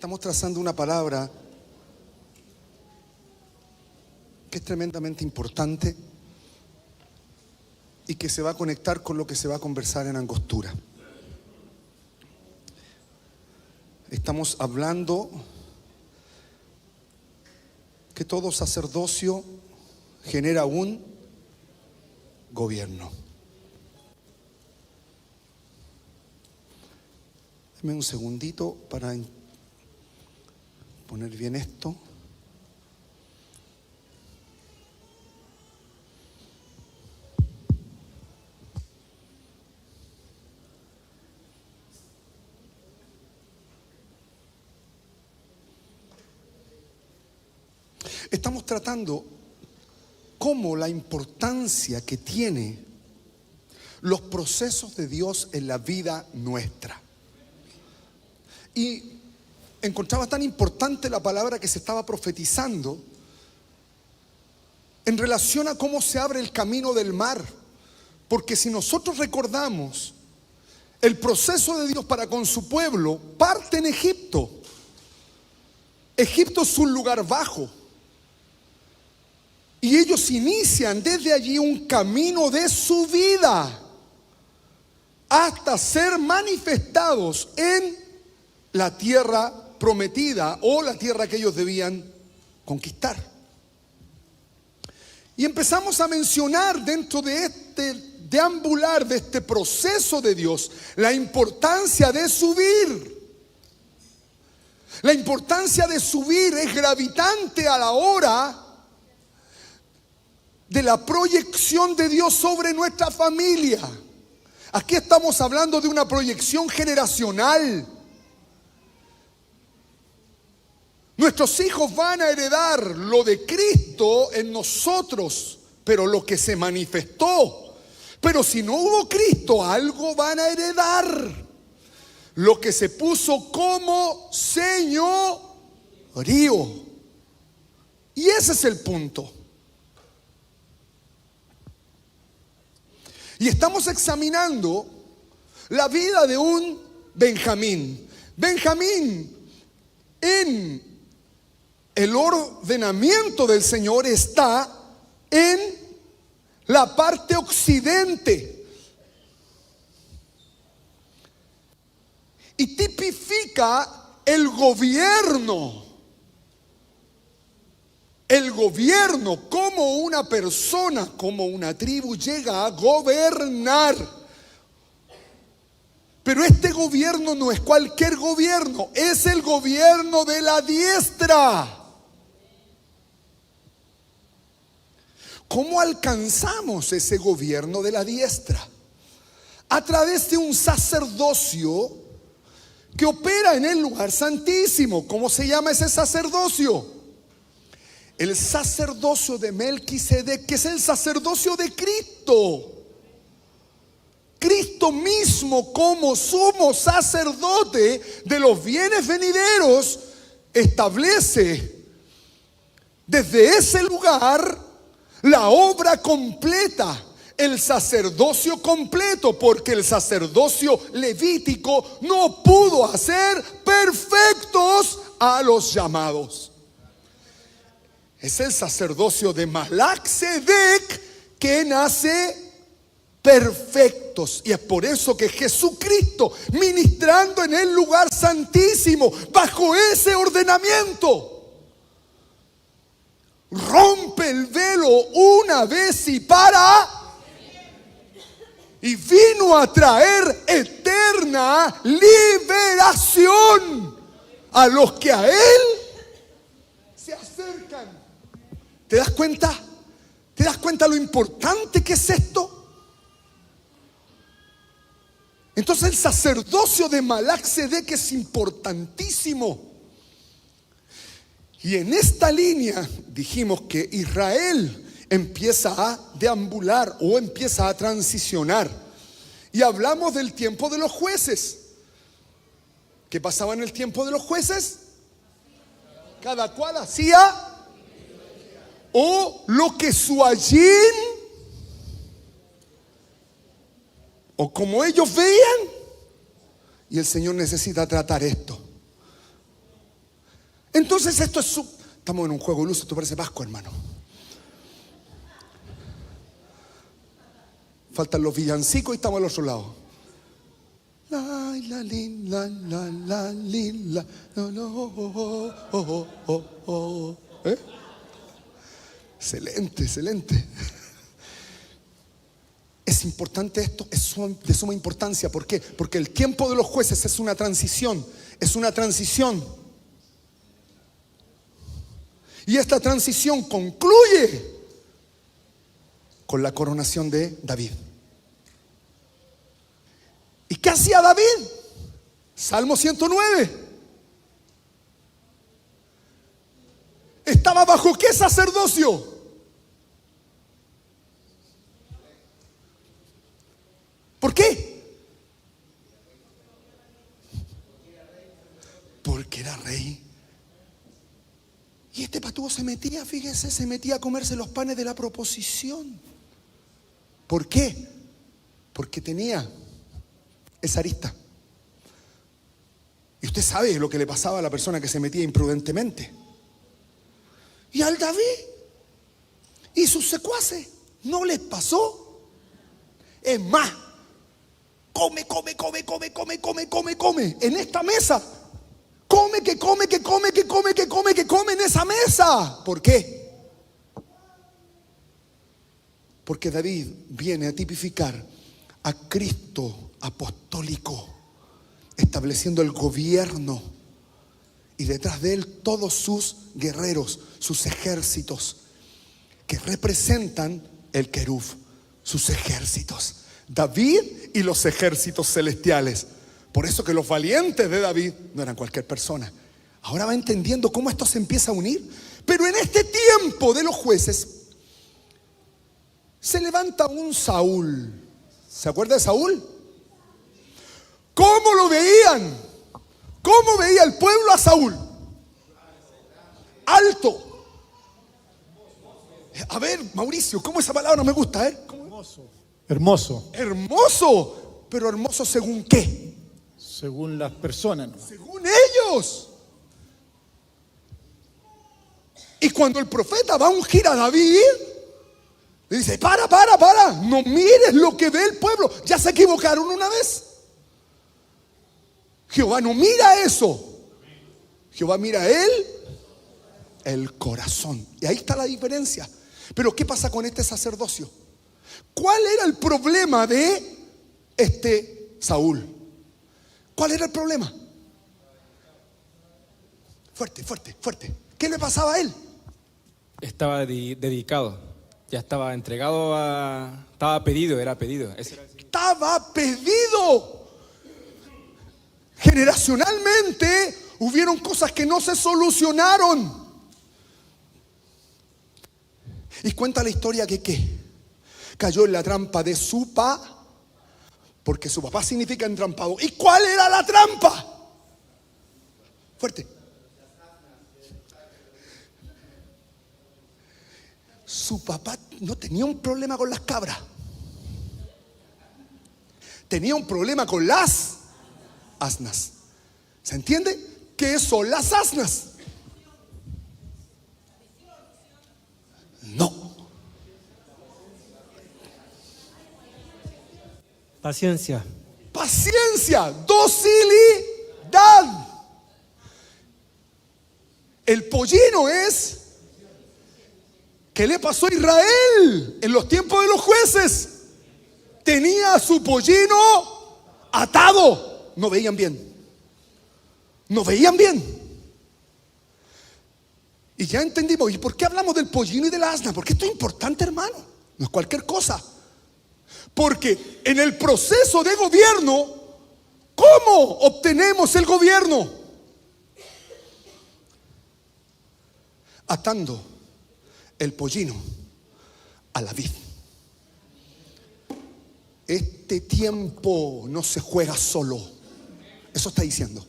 Estamos trazando una palabra que es tremendamente importante y que se va a conectar con lo que se va a conversar en Angostura. Estamos hablando que todo sacerdocio genera un gobierno. Dame un segundito para poner bien esto. Estamos tratando cómo la importancia que tiene los procesos de Dios en la vida nuestra. Y encontraba tan importante la palabra que se estaba profetizando en relación a cómo se abre el camino del mar. Porque si nosotros recordamos el proceso de Dios para con su pueblo, parte en Egipto. Egipto es un lugar bajo. Y ellos inician desde allí un camino de subida hasta ser manifestados en la tierra prometida o la tierra que ellos debían conquistar. Y empezamos a mencionar dentro de este deambular, de este proceso de Dios, la importancia de subir. La importancia de subir es gravitante a la hora de la proyección de Dios sobre nuestra familia. Aquí estamos hablando de una proyección generacional. Nuestros hijos van a heredar lo de Cristo en nosotros, pero lo que se manifestó. Pero si no hubo Cristo, algo van a heredar. Lo que se puso como señorío. Y ese es el punto. Y estamos examinando la vida de un Benjamín. Benjamín, en el ordenamiento del Señor, está en la parte occidente. Y tipifica el gobierno. El gobierno, como una persona, como una tribu llega a gobernar. Pero este gobierno no es cualquier gobierno, es el gobierno de la diestra. ¿Cómo alcanzamos ese gobierno de la diestra? A través de un sacerdocio que opera en el lugar santísimo. ¿Cómo se llama ese sacerdocio? El sacerdocio de Melquisedec, que es el sacerdocio de Cristo. Cristo mismo, como sumo sacerdote de los bienes venideros, establece desde ese lugar la obra completa, el sacerdocio completo, porque el sacerdocio levítico no pudo hacer perfectos a los llamados. Es el sacerdocio de Melquisedec que nace perfectos. Y es por eso que Jesucristo, ministrando en el lugar santísimo, bajo ese ordenamiento, rompe el velo una vez y vino a traer eterna liberación a los que a Él se acercan. ¿Te das cuenta? ¿Te das cuenta lo importante que es esto? Entonces el sacerdocio de Melquisedec es importantísimo. Y en esta línea dijimos que Israel empieza a deambular o empieza a transicionar. Y hablamos del tiempo de los jueces. ¿Qué pasaba en el tiempo de los jueces? Cada cual hacía o lo que su allín o como ellos veían. Y el Señor necesita tratar esto. Entonces esto es estamos en un juego de luces, esto parece Pascua, hermano. Faltan los villancicos y estamos al otro lado. La la lin, la la la lin, la no, no, oh, oh, oh, oh. Excelente, excelente. Es importante esto, es de suma importancia. ¿Por qué? Porque el tiempo de los jueces es una transición. Es una transición. Y esta transición concluye con la coronación de David. ¿Y qué hacía David? Salmo 109. ¿Estaba bajo qué sacerdocio? ¿Por qué? Porque era rey. Y este patudo se metía, fíjese, se metía a comerse los panes de la proposición. ¿Por qué? Porque tenía esa arista. Y usted sabe lo que le pasaba a la persona que se metía imprudentemente. Y al David y sus secuaces no les pasó. Es más, come. En esta mesa. Come en esa mesa. ¿Por qué? Porque David viene a tipificar a Cristo apostólico, estableciendo el gobierno, y detrás de él todos sus guerreros, sus ejércitos, que representan el querub, sus ejércitos. David y los ejércitos celestiales. Por eso que los valientes de David no eran cualquier persona. Ahora va entendiendo cómo esto se empieza a unir. Pero en este tiempo de los jueces se levanta un Saúl. ¿Se acuerda de Saúl? ¿Cómo lo veían? ¿Cómo veía el pueblo a Saúl? Alto. A ver, Mauricio, ¿cómo esa palabra no me gusta? Hermoso. Hermoso. Pero hermoso ¿según qué? Según las personas, ¿no? Según ellos. Y cuando el profeta va a ungir a David, le dice: para, no mires lo que ve el pueblo. Ya se equivocaron una vez. Jehová no mira eso. Jehová mira el corazón. Y ahí está la diferencia. Pero ¿qué pasa con este sacerdocio? ¿Cuál era el problema de este Saúl? ¿Cuál era el problema? Fuerte. ¿Qué le pasaba a él? Estaba dedicado, ya estaba entregado estaba pedido, era pedido. Estaba pedido. Generacionalmente hubieron cosas que no se solucionaron. Y cuenta la historia que ¿qué? Cayó en la trampa de su papá. Porque su papá significa entrampado. ¿Y cuál era la trampa? Fuerte. Su papá no tenía un problema con las cabras. Tenía un problema con las asnas. ¿Se entiende? ¿Qué son las asnas? No. Paciencia, docilidad. El pollino es ¿qué le pasó a Israel en los tiempos de los jueces? Tenía a su pollino atado. No veían bien. Y ya entendimos. ¿Y por qué hablamos del pollino y de la asna? Porque esto es importante, hermano. No es cualquier cosa. Porque en el proceso de gobierno, ¿cómo obtenemos el gobierno? Atando el pollino a la vid. Este tiempo no se juega solo. Eso está diciendo.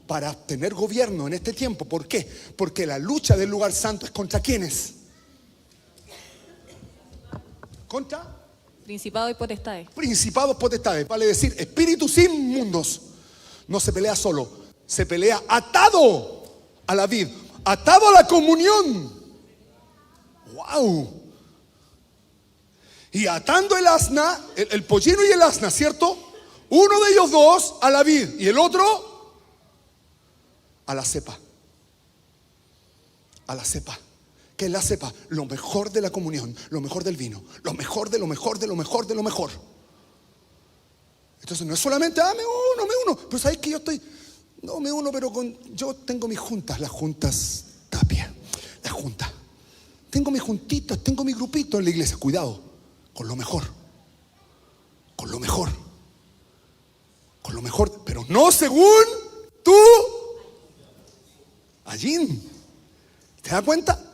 Para obtener gobierno en este tiempo, ¿por qué? Porque la lucha del lugar santo es contra ¿quiénes? Contra principados y potestades, vale decir, espíritus inmundos. No se pelea solo, se pelea atado a la vid, atado a la comunión. ¡Wow! Y atando el asna, el pollino y el asna, ¿cierto? Uno de ellos dos a la vid y el otro a la cepa. A la cepa. ¿Qué es la cepa? Lo mejor de la comunión, lo mejor del vino, lo mejor de lo mejor de lo mejor de lo mejor. Entonces no es solamente, me uno. Pero sabes que yo no me uno, pero yo tengo mis juntas, las juntas Tapia, las juntas. Tengo mis juntitas, tengo mi grupito en la iglesia. Cuidado, con lo mejor. Con lo mejor. Con lo mejor, pero no según tú. Allí. ¿Te das cuenta?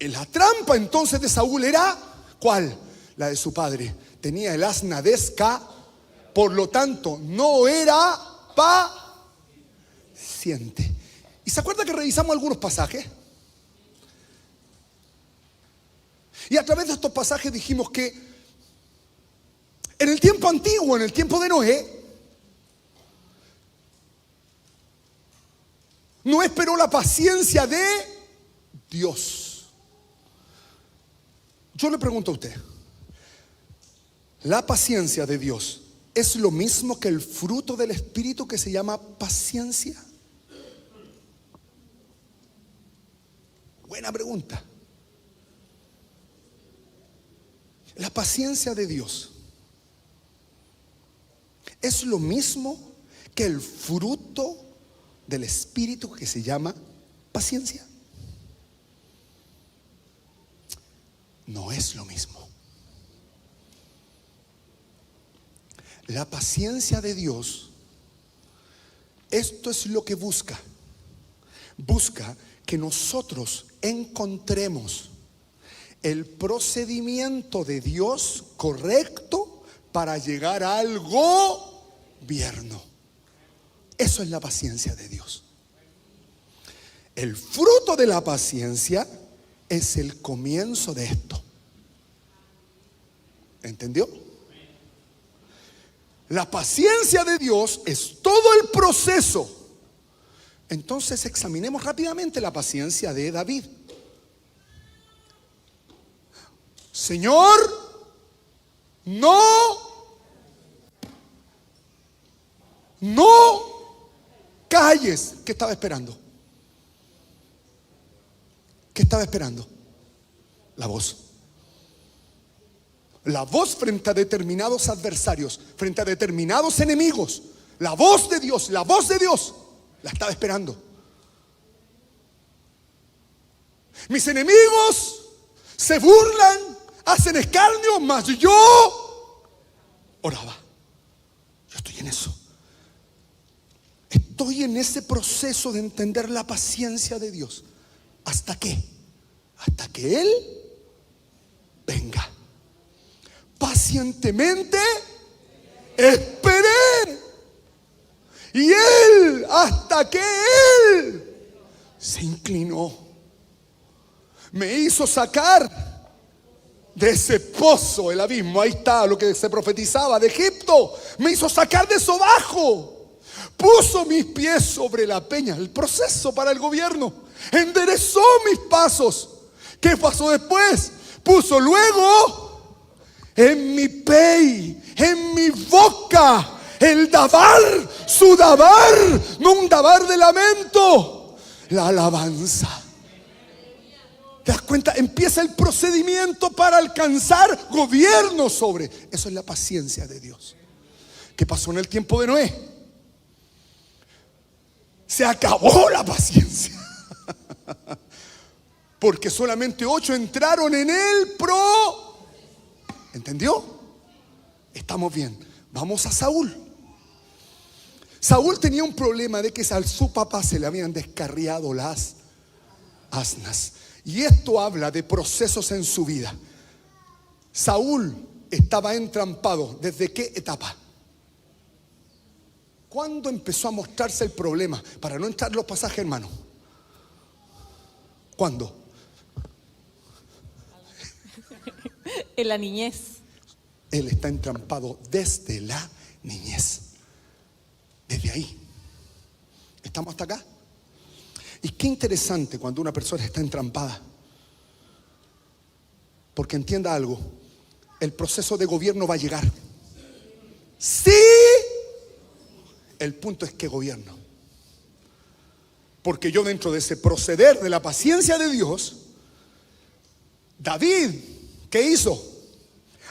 La trampa entonces de Saúl era, ¿cuál? La de su padre. Tenía el asna desca, por lo tanto no era paciente. ¿Y se acuerda que revisamos algunos pasajes? Y a través de estos pasajes dijimos que en el tiempo antiguo, en el tiempo de Noé, no esperó la paciencia de Dios. Yo le pregunto a usted, ¿la paciencia de Dios es lo mismo que el fruto del Espíritu que se llama paciencia? Buena pregunta. La paciencia de Dios es lo mismo que el fruto del Espíritu que se llama paciencia. No es lo mismo. La paciencia de Dios, esto es lo que busca. Busca que nosotros encontremos el procedimiento de Dios correcto para llegar a algo gobierno. Eso es la paciencia de Dios. El fruto de la paciencia es el comienzo de esto. ¿Entendió? La paciencia de Dios es todo el proceso. Entonces examinemos rápidamente la paciencia de David. Señor, no calles. ¿Qué estaba esperando? ¿Qué estaba esperando? La voz. La voz frente a determinados adversarios, frente a determinados enemigos. La voz de Dios, la voz de Dios. La estaba esperando. Mis enemigos se burlan, hacen escarnio, mas yo oraba. Yo estoy en eso. Estoy en ese proceso de entender la paciencia de Dios. ¿Hasta qué? Hasta que Él venga. Pacientemente esperé. Y Él, hasta que Él se inclinó, me hizo sacar de ese pozo, el abismo. Ahí está lo que se profetizaba de Egipto. Me hizo sacar de eso bajo. Puso mis pies sobre la peña. El proceso para el gobierno. Enderezó mis pasos. ¿Qué pasó después? Puso luego en mi pey, en mi boca, el dabar, su dabar, no un dabar de lamento, la alabanza. ¿Te das cuenta? Empieza el procedimiento para alcanzar gobierno sobre. Eso es la paciencia de Dios. ¿Qué pasó en el tiempo de Noé? Se acabó la paciencia. Porque solamente 8 entraron en el ¿Entendió? Estamos bien. Vamos a Saúl. Saúl tenía un problema de que a su papá se le habían descarriado las asnas. Y esto habla de procesos en su vida. Saúl estaba entrampado. ¿Desde qué etapa? ¿Cuándo empezó a mostrarse el problema? Para no entrar en los pasajes, hermano. ¿Cuándo? En la niñez. Él está entrampado desde la niñez. Desde ahí. ¿Estamos hasta acá? Y qué interesante cuando una persona está entrampada. Porque entienda algo, el proceso de gobierno va a llegar. Sí, el punto es que gobierno. Porque yo, dentro de ese proceder de la paciencia de Dios, David, ¿qué hizo?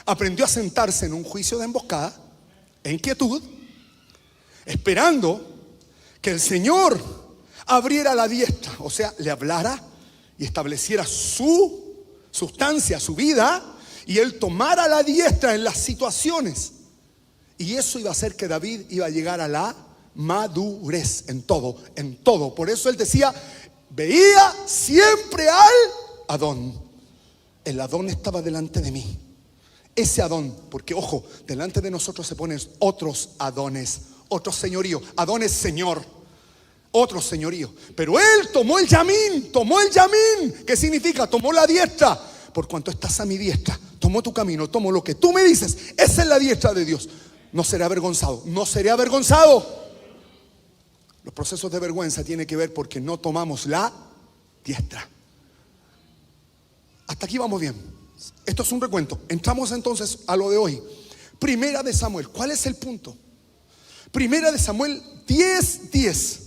Aprendió a sentarse en un juicio de emboscada, en quietud, esperando que el Señor abriera la diestra, o sea, le hablara y estableciera su sustancia, su vida, y él tomara la diestra en las situaciones. Y eso iba a hacer que David iba a llegar a la madurez en todo, en todo. Por eso él decía, veía siempre al Adón. El Adón estaba delante de mí. Ese Adón, porque ojo, delante de nosotros se ponen otros Adones, otros señoríos. Adón es Señor, otro señorío. Pero él tomó el yamín, que significa tomó la diestra. Por cuanto estás a mi diestra, tomo tu camino, tomo lo que tú me dices. Esa es la diestra de Dios. No seré avergonzado, no seré avergonzado. Los procesos de vergüenza tienen que ver porque no tomamos la diestra. Hasta aquí vamos bien. Esto es un recuento. Entramos entonces a lo de hoy. Primera de Samuel. ¿Cuál es el punto? Primera de Samuel 10:10.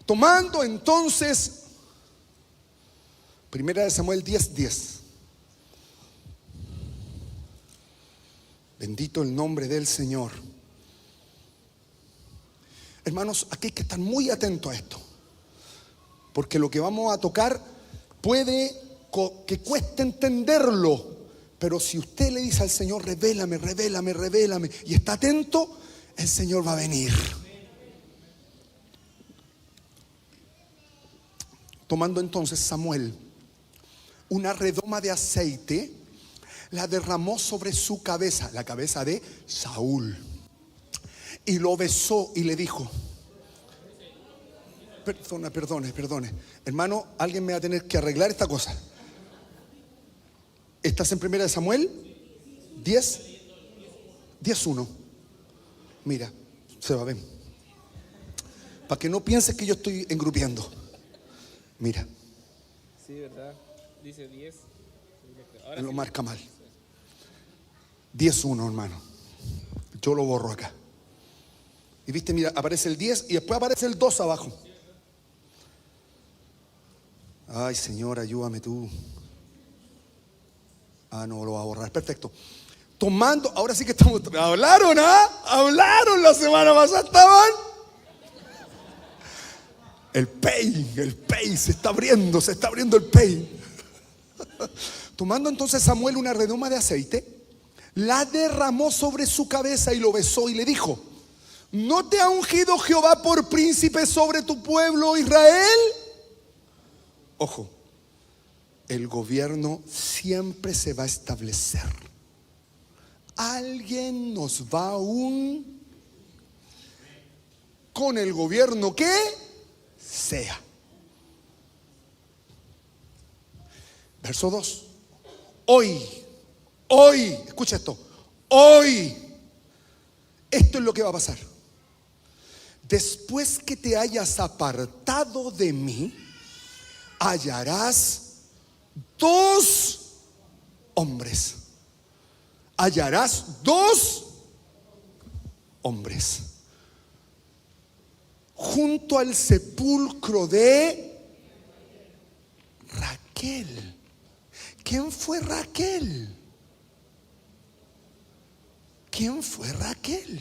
Tomando entonces, Primera de Samuel 10:10. Bendito el nombre del Señor. Hermanos, aquí hay que estar muy atentos a esto, porque lo que vamos a tocar puede que cueste entenderlo, pero si usted le dice al Señor, revélame, revélame, revélame, y está atento, el Señor va a venir. Tomando entonces Samuel una redoma de aceite, la derramó sobre su cabeza, la cabeza de Saúl, y lo besó y le dijo, perdone, hermano, alguien me va a tener que arreglar esta cosa. ¿Estás en Primera de Samuel 10:1? Mira, se va a ver, para que no pienses que yo estoy engrupiendo. Mira. Sí, ¿verdad? Dice 10. Ahora lo marca mal. 10:1, hermano. Yo lo borro acá. Y viste, mira, aparece el 10 y después aparece el 2 abajo. Ay, Señor, ayúdame tú. No lo va a borrar. Perfecto. Tomando, ahora sí que estamos. ¿Hablaron, Hablaron la semana pasada, estaban. El pay se está abriendo el pay. Tomando entonces Samuel una redoma de aceite, la derramó sobre su cabeza y lo besó y le dijo, ¿no te ha ungido Jehová por príncipe sobre tu pueblo Israel? Ojo, el gobierno siempre se va a establecer. Alguien nos va a con el gobierno que sea. Verso 2. Hoy, escucha esto. Hoy, esto es lo que va a pasar. Después que te hayas apartado de mí, hallarás dos hombres. Hallarás dos hombres junto al sepulcro de Raquel. ¿Quién fue Raquel? ¿Quién fue Raquel?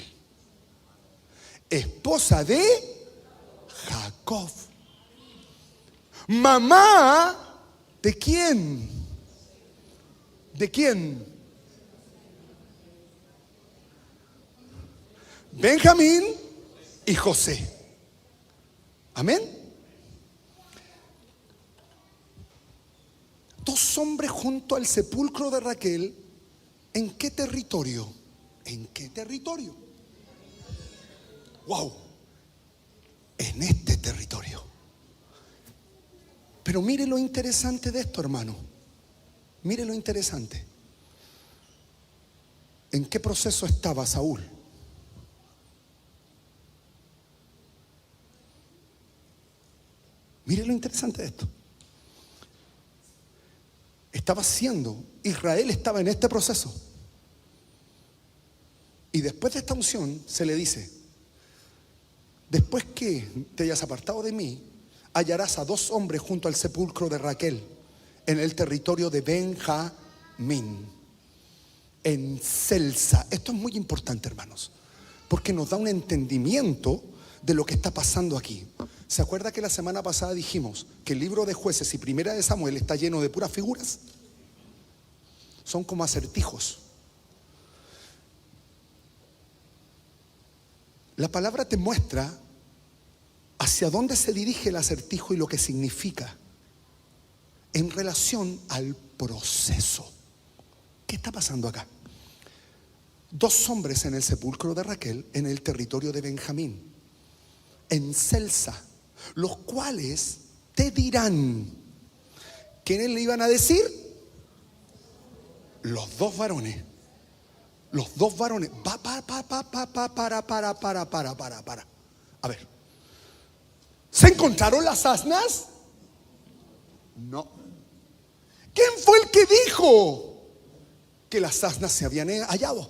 Esposa de Jacob. Mamá ¿de quién? ¿De quién? Benjamín y José. Amén. Dos hombres junto al sepulcro de Raquel. ¿En qué territorio? ¿En qué territorio? Wow. En este territorio. Pero mire lo interesante de esto, hermano. Mire lo interesante. ¿En qué proceso estaba Saúl? Mire lo interesante de esto. Israel estaba en este proceso. Y después de esta unción se le dice: después que te hayas apartado de mí, hallarás a 2 hombres junto al sepulcro de Raquel, en el territorio de Benjamín, en Celsa. Esto es muy importante, hermanos, porque nos da un entendimiento de lo que está pasando aquí. ¿Se acuerda que la semana pasada dijimos que el libro de Jueces y Primera de Samuel está lleno de puras figuras? Son como acertijos. La palabra te muestra hacia dónde se dirige el acertijo y lo que significa en relación al proceso. ¿Qué está pasando acá? 2 hombres en el sepulcro de Raquel, en el territorio de Benjamín, en Celsa, los cuales te dirán. ¿Quiénes le iban a decir? Los 2 varones. Los 2 varones. Para. A ver. ¿Se encontraron las asnas? No. ¿Quién fue el que dijo que las asnas se habían hallado?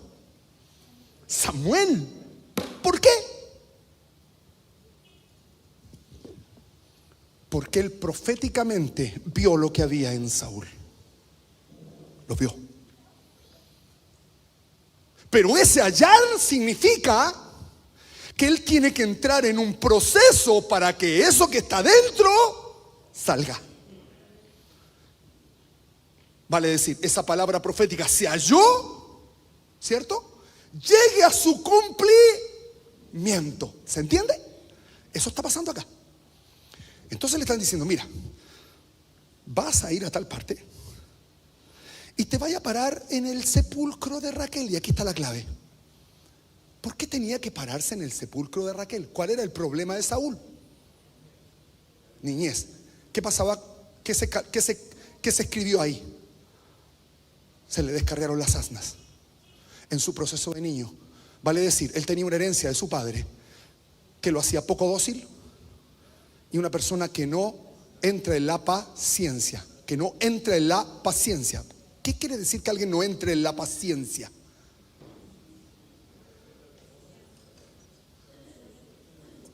Samuel. ¿Por qué? Porque él proféticamente vio lo que había en Saúl. Lo vio. Pero ese hallar significa que él tiene que entrar en un proceso para que eso que está dentro salga. Vale decir, esa palabra profética se halló, ¿cierto? Llegue a su cumplimiento. ¿Se entiende? Eso está pasando acá. Entonces le están diciendo: mira, vas a ir a tal parte y te vaya a parar en el sepulcro de Raquel. Y aquí está la clave. ¿Por qué tenía que pararse en el sepulcro de Raquel? ¿Cuál era el problema de Saúl? Niñez. ¿Qué pasaba? ¿Qué se escribió ahí? Se le descargaron las asnas en su proceso de niño. Vale decir, él tenía una herencia de su padre que lo hacía poco dócil, y una persona que no entra en la paciencia. Que no entra en la paciencia. ¿Qué quiere decir que alguien no entre en la paciencia?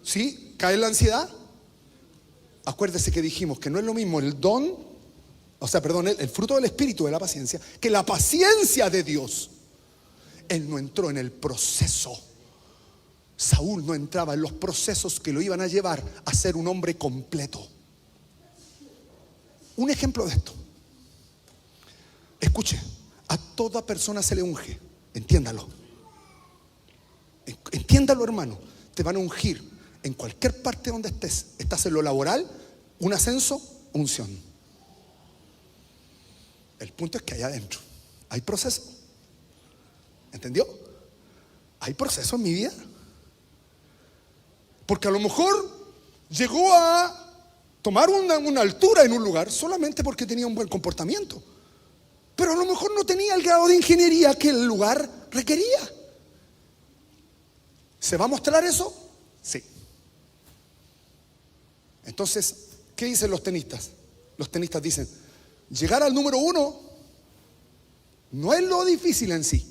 ¿Sí? ¿Cae en la ansiedad? Acuérdese que dijimos que no es lo mismo el fruto del Espíritu de la paciencia, que la paciencia de Dios. Él no entró en el proceso. Saúl no entraba en los procesos que lo iban a llevar a ser un hombre completo. Un ejemplo de esto. Escuche, a toda persona se le unge. Entiéndalo. Entiéndalo, hermano. Te van a ungir en cualquier parte donde estés. Estás en lo laboral, un ascenso, unción. El punto es que allá adentro hay proceso. ¿Entendió? Hay proceso en mi vida. Porque a lo mejor llegó a tomar una altura en un lugar solamente porque tenía un buen comportamiento, pero a lo mejor no tenía el grado de ingeniería que el lugar requería. ¿Se va a mostrar eso? Sí. Entonces, ¿qué dicen los tenistas? Los tenistas dicen: llegar al número 1 no es lo difícil en sí.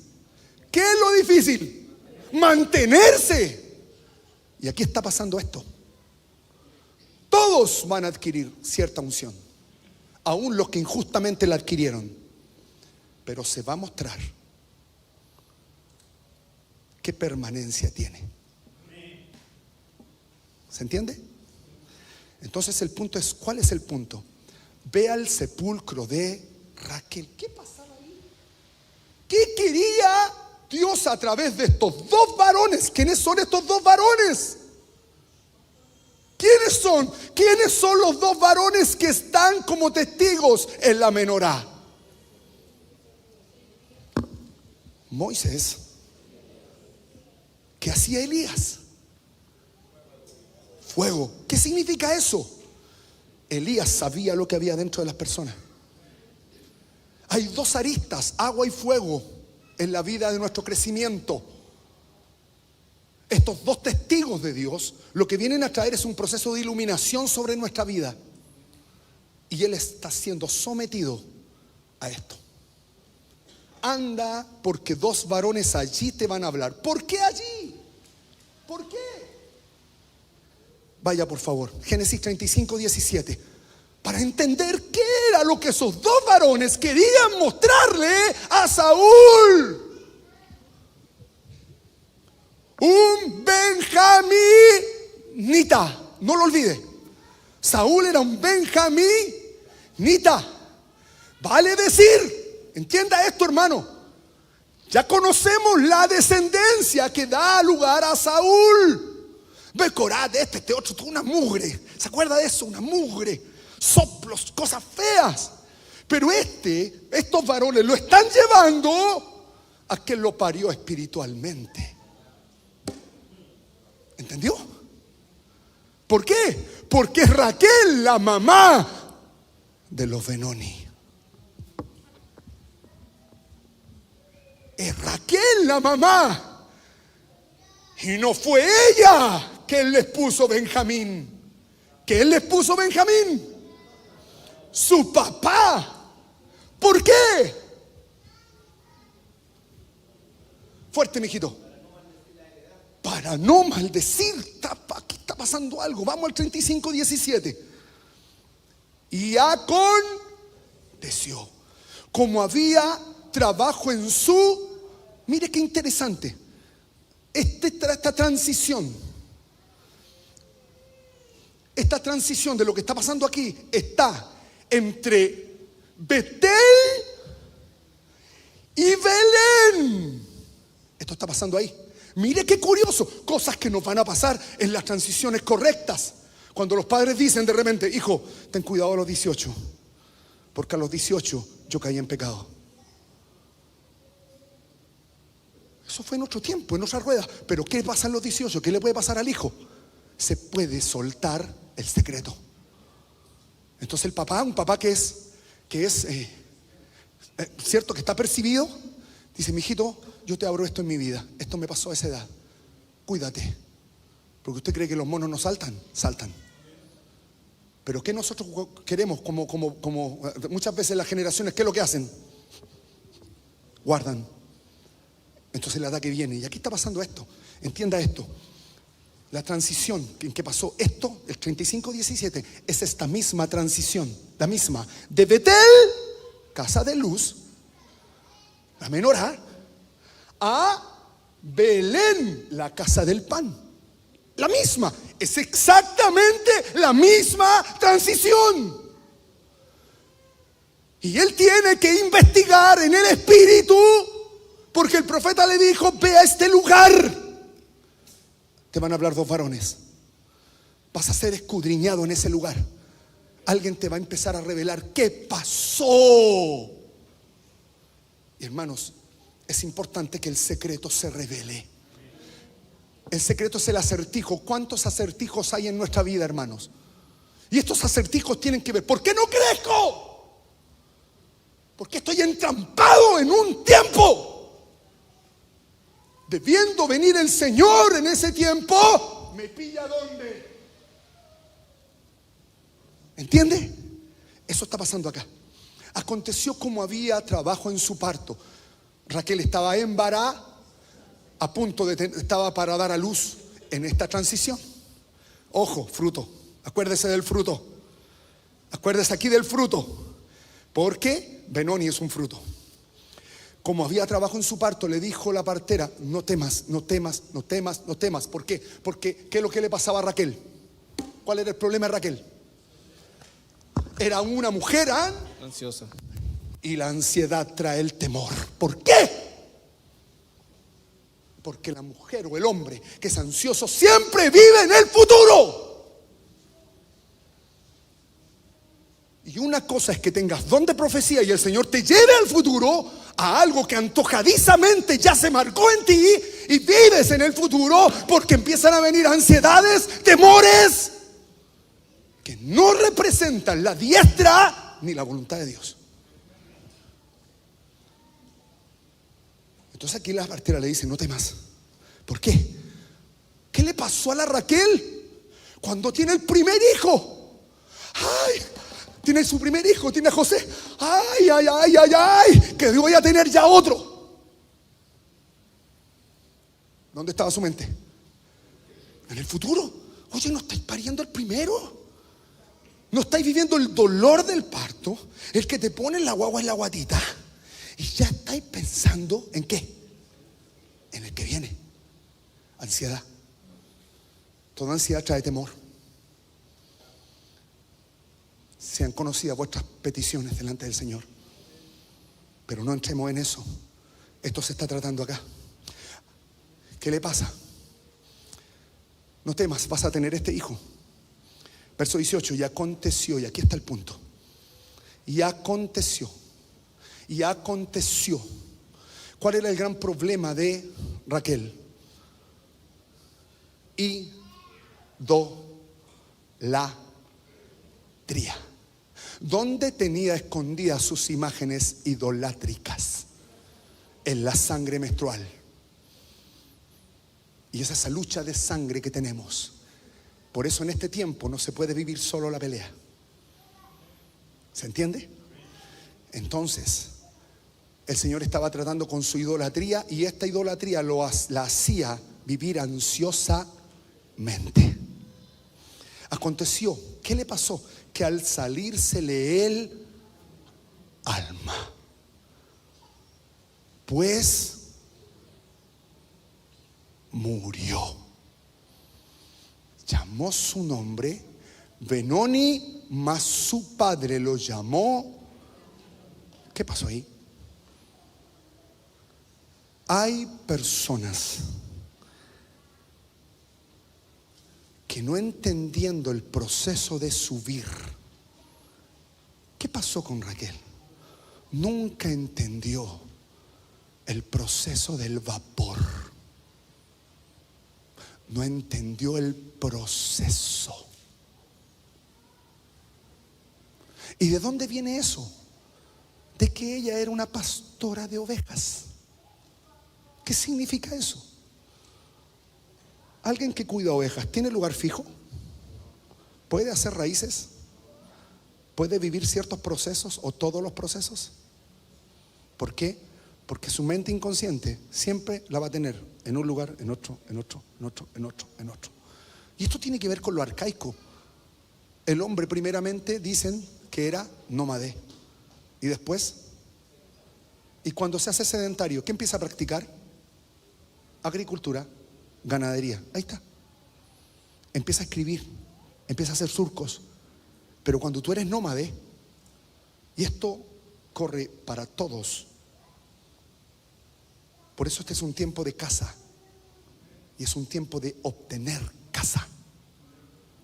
¿Qué es lo difícil? Mantenerse. Y aquí está pasando esto. Todos van a adquirir cierta unción, aún los que injustamente la adquirieron. Pero se va a mostrar qué permanencia tiene. ¿Se entiende? Entonces el punto es, ¿cuál es el punto? Ve al sepulcro de Raquel. ¿Qué pasaba ahí? ¿Qué quería Dios a través de estos 2 varones? ¿Quiénes son estos 2 varones? ¿Quiénes son? ¿Quiénes son los 2 varones que están como testigos en la menorá? Moisés. ¿Qué hacía Elías? Fuego. ¿Qué significa eso? Elías sabía lo que había dentro de las personas. Hay 2 aristas, agua y fuego, en la vida de nuestro crecimiento. estos dos testigos de Dios, lo que vienen a traer es un proceso de iluminación sobre nuestra vida. Y él está siendo sometido a esto. Anda, porque dos varones allí te van a hablar. ¿Por qué allí? ¿Por qué? Vaya por favor, Génesis 35, 17. Para entender qué era lo que esos dos varones querían mostrarle a Saúl. Un benjaminita, no lo olvide. Saúl era un benjaminita. Vale decir, entienda esto, hermano, ya conocemos la descendencia que da lugar a Saúl. Becorat, este otro, toda una mugre. ¿Se acuerda de eso? Una mugre, soplos, cosas feas. Pero estos varones lo están llevando a que lo parió espiritualmente. ¿Entendió? ¿Por qué? Porque es Raquel la mamá de los Benoni. Es Raquel la mamá. Y no fue ella que él les puso Benjamín. ¿Que él les puso Benjamín? Su papá. ¿Por qué? Fuerte, mijito. Para no maldecir. Aquí está pasando algo. Vamos al 35, 17. Y aconteció, como había trabajo en su... Mire qué interesante. Esta transición de lo que está pasando aquí está entre Betel y Belén. Esto está pasando ahí. Mire qué curioso, cosas que nos van a pasar en las transiciones correctas. Cuando los padres dicen de repente, hijo, ten cuidado a los 18, porque a los 18 yo caí en pecado. Eso fue en otro tiempo, en otra rueda. Pero ¿qué pasa en los 18? ¿Qué le puede pasar al hijo? Se puede soltar el secreto. Entonces el papá, un papá que es cierto, que está percibido, dice, mijito, yo te abro esto en mi vida. Esto me pasó a esa edad. Cuídate. Porque usted cree que los monos no saltan. Saltan. Pero ¿qué nosotros queremos? Como muchas veces las generaciones, ¿qué es lo que hacen? Guardan. Entonces la edad que viene. Y aquí está pasando esto. Entienda esto. La transición en que pasó esto, el 35-17, es esta misma transición. La misma. De Betel, casa de luz, la menorá, a Belén, la casa del pan. La misma, es exactamente la misma transición. Y él tiene que investigar en el espíritu, porque el profeta le dijo, ve a este lugar. Te van a hablar dos varones. Vas a ser escudriñado en ese lugar. Alguien te va a empezar a revelar qué pasó. Y hermanos, es importante que el secreto se revele. El secreto es el acertijo. ¿Cuántos acertijos hay en nuestra vida, hermanos? Y estos acertijos tienen que ver, ¿por qué no crezco? Porque estoy entrampado en un tiempo. Debiendo venir el Señor en ese tiempo, ¿me pilla dónde? ¿Entiende? Eso está pasando acá. Aconteció como había trabajo en su parto. Raquel estaba embarazada, a punto estaba para dar a luz en esta transición. Ojo, fruto. Acuérdese del fruto. Acuérdese aquí del fruto. Porque Benoni es un fruto. Como había trabajo en su parto, le dijo la partera, no temas, no temas, no temas, no temas. ¿Por qué? Porque ¿qué es lo que le pasaba a Raquel? ¿Cuál era el problema de Raquel? Era una mujer ansiosa. Y la ansiedad trae el temor. ¿Por qué? Porque la mujer o el hombre que es ansioso siempre vive en el futuro. Y una cosa es que tengas don de profecía y el Señor te lleve al futuro, a algo que antojadizamente ya se marcó en ti, y vives en el futuro porque empiezan a venir ansiedades, temores que no representan la diestra ni la voluntad de Dios. Entonces aquí la partera le dice, no temas. ¿Por qué? le pasó a la Raquel cuando tiene el primer hijo? Ay, tiene su primer hijo, tiene a José. Ay, ay, ay, ay, ay, que voy a tener ya otro. ¿Dónde estaba su mente? En el futuro. Oye, ¿no estáis pariendo el primero? ¿No estáis viviendo el dolor del parto? El que te pone en la guagua en la guatita. Y ya estáis pensando ¿en qué? En el que viene. Ansiedad. Toda ansiedad trae temor. Sean conocidas vuestras peticiones delante del Señor. Pero no entremos en eso. Esto se está tratando acá. ¿Qué le pasa? No temas, vas a tener este hijo. Verso 18, y aconteció, y aquí está el punto. Y aconteció. Y aconteció. ¿Cuál era el gran problema de Raquel? Idolatría. ¿Dónde tenía escondidas sus imágenes idolátricas? En la sangre menstrual. Y es esa lucha de sangre que tenemos. Por eso en este tiempo no se puede vivir solo la pelea. ¿Se entiende? Entonces, el Señor estaba tratando con su idolatría, y esta idolatría la hacía vivir ansiosamente. Aconteció, ¿qué le pasó? Que al salírsele el alma, pues murió. Llamó su nombre Benoni, mas su padre lo llamó. ¿Qué pasó ahí? Hay personas que no entendiendo el proceso de subir. ¿Qué pasó con Raquel? Nunca entendió el proceso del vapor. No entendió el proceso. ¿Y de dónde viene eso? De que ella era una pastora de ovejas. ¿Qué significa eso? Alguien que cuida ovejas, ¿tiene lugar fijo? ¿Puede hacer raíces? ¿Puede vivir ciertos procesos o todos los procesos? ¿Por qué? Porque su mente inconsciente siempre la va a tener en un lugar, en otro, en otro, en otro, en otro, en otro. Y esto tiene que ver con lo arcaico. El hombre primeramente dicen que era nómade. Y después, y cuando se hace sedentario, ¿qué empieza a practicar? Agricultura, ganadería. Ahí está. Empieza a escribir, empieza a hacer surcos. Pero cuando tú eres nómade, y esto corre para todos. Por eso este es un tiempo de caza. Y es un tiempo de obtener caza.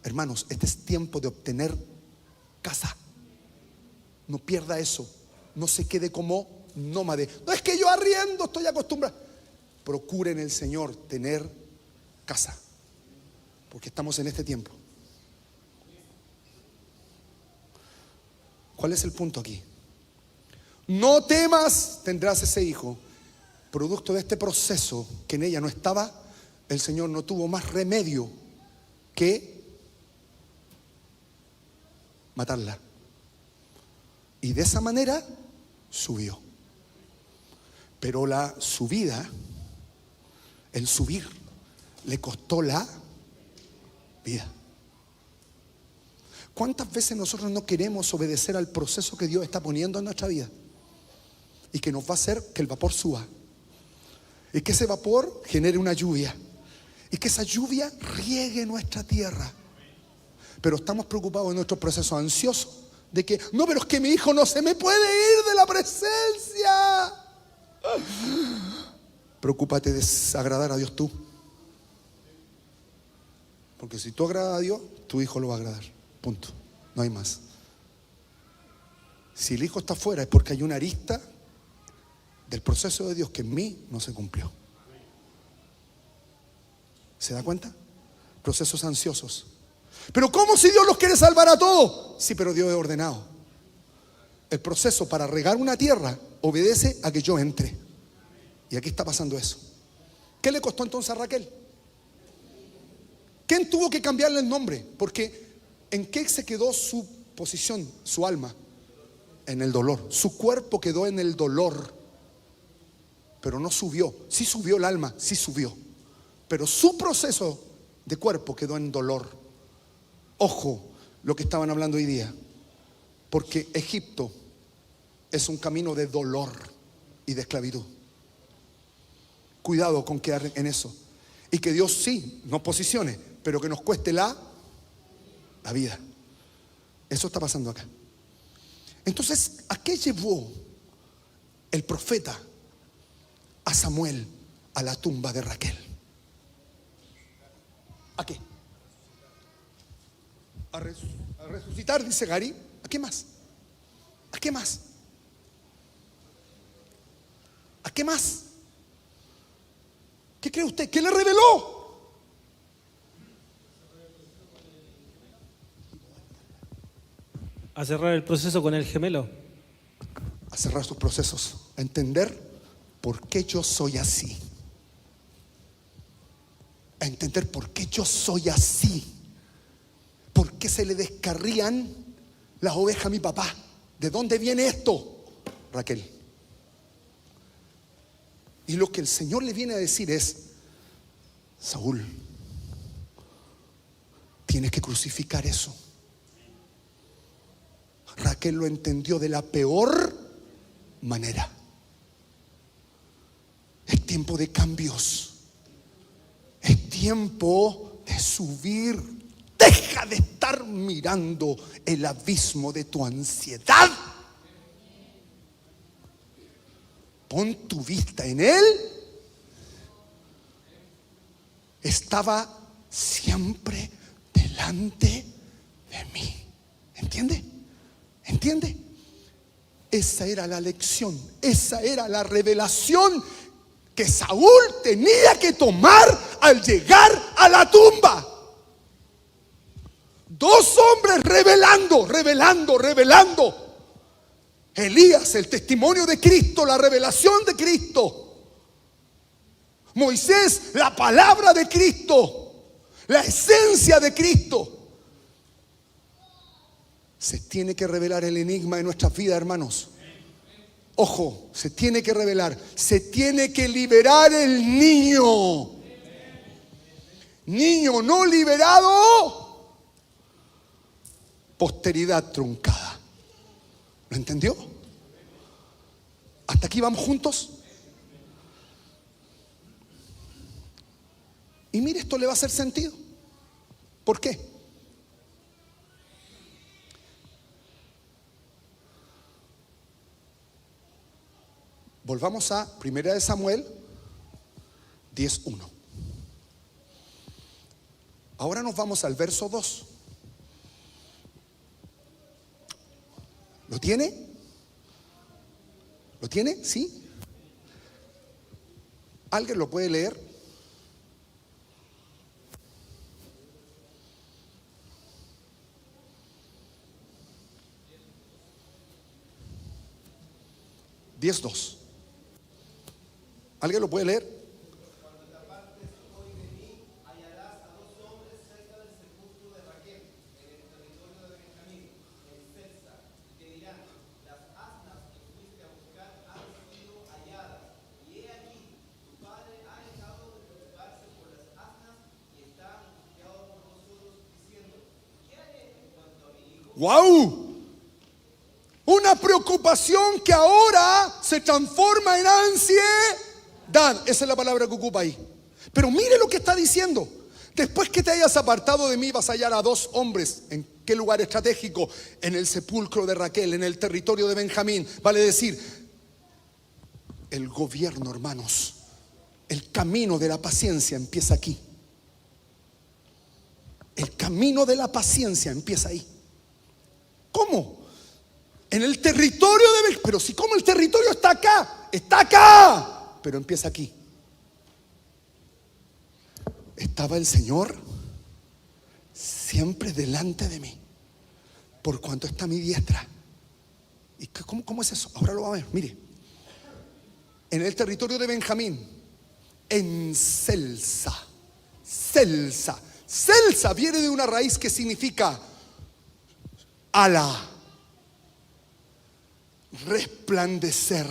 Hermanos, este es tiempo de obtener caza. No pierda eso. No se quede como nómade. No es que yo arriendo, estoy acostumbrado. Procure en el Señor tener caza. Porque estamos en este tiempo. ¿Cuál es el punto aquí? No temas, tendrás ese hijo. Producto de este proceso que en ella no estaba, el Señor no tuvo más remedio que matarla. Y de esa manera subió. Pero la subida, el subir, le costó la vida. ¿Cuántas veces nosotros no queremos obedecer al proceso que Dios está poniendo en nuestra vida? Y que nos va a hacer que el vapor suba. Y que ese vapor genere una lluvia. Y que esa lluvia riegue nuestra tierra. Pero estamos preocupados en nuestro proceso ansioso de que, no, pero es que mi hijo no se me puede ir de la presencia. Preocúpate de agradar a Dios tú. Porque si tú agradas a Dios, tu hijo lo va a agradar. Punto. No hay más. Si el hijo está fuera es porque hay una arista del proceso de Dios que en mí no se cumplió. ¿Se da cuenta? Procesos ansiosos. Pero ¿cómo si Dios los quiere salvar a todos? Sí, pero Dios es ordenado. El proceso para regar una tierra obedece a que yo entre. Y aquí está pasando eso. ¿Qué le costó entonces a Raquel? ¿Quién tuvo que cambiarle el nombre? Porque ¿en qué se quedó su posición, su alma? En el dolor. Su cuerpo quedó en el dolor, pero no subió. Sí subió el alma, sí subió, pero su proceso de cuerpo quedó en dolor. Ojo lo que estaban hablando hoy día, porque Egipto es un camino de dolor y de esclavitud. Cuidado con quedar en eso. Y que Dios sí nos posicione, pero que nos cueste la vida. Eso está pasando acá. Entonces, ¿a qué llevó el profeta a Samuel a la tumba de Raquel? ¿A qué? A resucitar, dice Gary. ¿A qué más? ¿A qué más? ¿A qué más? ¿Qué cree usted? ¿Qué le reveló? A cerrar el proceso con el gemelo. A cerrar sus procesos, a entender por qué yo soy así, a entender por qué yo soy así, por qué se le descarrían las ovejas a mi papá. ¿De dónde viene esto? Raquel. Y lo que el Señor le viene a decir es: Saúl, tienes que crucificar eso. Raquel lo entendió de la peor manera. Es tiempo de cambios. Es tiempo de subir. Deja de estar mirando el abismo de tu ansiedad. Pon tu vista en Él. Estaba siempre delante de mí. ¿Entiende? ¿Entiende? Esa era la lección, esa era la revelación que Saúl tenía que tomar al llegar a la tumba. Dos hombres revelando. Elías, el testimonio de Cristo, la revelación de Cristo. Moisés, la palabra de Cristo, la esencia de Cristo. Se tiene que revelar el enigma de nuestras vidas, hermanos. Ojo, se tiene que revelar, se tiene que liberar el niño. Niño no liberado, posteridad truncada. ¿Lo entendió? ¿Hasta aquí vamos juntos? Y mire, esto le va a hacer sentido. ¿Por qué? Volvamos a 1 Samuel 10:1. Ahora nos vamos al verso 2. ¿Lo tiene? ¿Lo tiene? ¿Sí? ¿Alguien lo puede leer? (10:2). ¿Alguien lo puede leer? Cuando te apartes hoy de mí, hallarás a dos hombres cerca del sepulcro de Raquel, en el territorio de Benjamín, en Selsa, y te dirán: las asnas que fuiste a buscar han sido halladas, y he aquí, tu padre ha dejado de preocuparse por las asnas y está angustiado por nosotros, diciendo: ¿qué haré en cuanto a mi hijo? ¡Wow! Una preocupación que ahora se transforma en ansiedad. Esa es la palabra que ocupa ahí. Pero mire lo que está diciendo. Después que te hayas apartado de mí, vas a hallar a dos hombres. ¿En qué lugar estratégico? En el sepulcro de Raquel, en el territorio de Benjamín. Vale decir, el gobierno, hermanos, el camino de la paciencia empieza aquí. El camino de la paciencia empieza ahí. ¿Cómo? En el territorio de Benjamín. Pero si como el territorio está acá, pero empieza aquí. Estaba el Señor siempre delante de mí, por cuanto está a mi diestra. ¿Y cómo es eso? Ahora lo va a ver, mire. En el territorio de Benjamín, en Selsa, Celsa viene de una raíz que significa ala, resplandecer.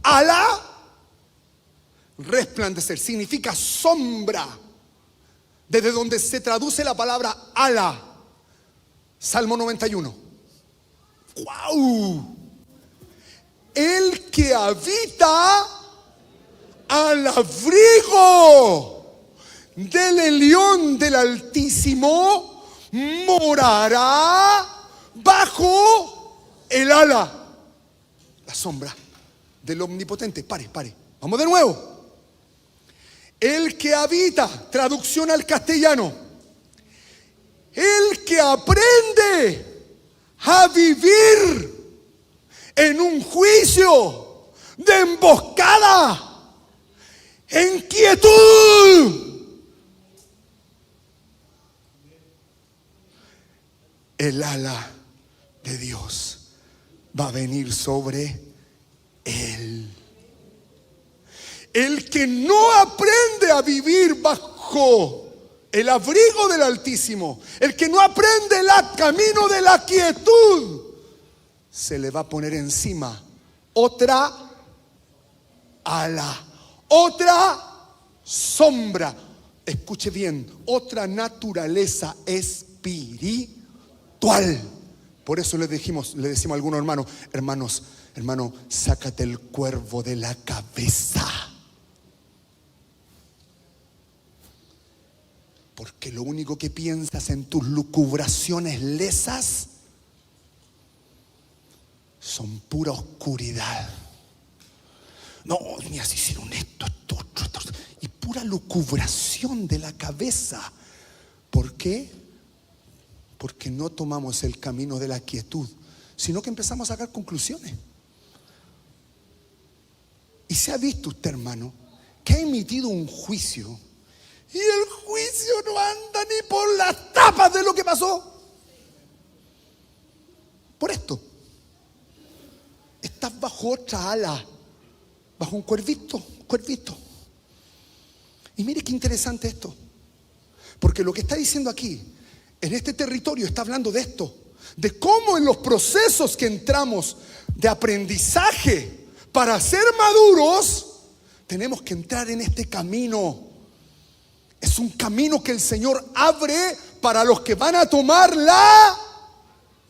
Ala, resplandecer, significa sombra, desde donde se traduce la palabra ala. Salmo 91. ¡Wow! El que habita al abrigo del Elión del Altísimo morará bajo el ala, la sombra del Omnipotente. Pare. Vamos de nuevo. El que habita, traducción al castellano, el que aprende a vivir en un juicio de emboscada, en quietud, el ala de Dios va a venir sobre él. El que no aprende a vivir bajo el abrigo del Altísimo, el que no aprende el camino de la quietud, se le va a poner encima otra ala, otra sombra. Escuche bien, otra naturaleza espiritual. Por eso le decimos a algunos hermanos, sácate el cuervo de la cabeza. Porque lo único que piensas en tus lucubraciones lesas son pura oscuridad. No, me hicieron esto, otro. Y pura lucubración de la cabeza. ¿Por qué? Porque no tomamos el camino de la quietud, sino que empezamos a sacar conclusiones. Y se ha visto usted, hermano, que ha emitido un juicio y el juicio no anda ni por las tapas de lo que pasó. Por esto, estás bajo otra ala, bajo un cuervito. Y mire qué interesante esto, porque lo que está diciendo aquí, en este territorio, está hablando de esto, de cómo en los procesos que entramos de aprendizaje para ser maduros, tenemos que entrar en este camino. Es un camino que el Señor abre para los que van a tomar la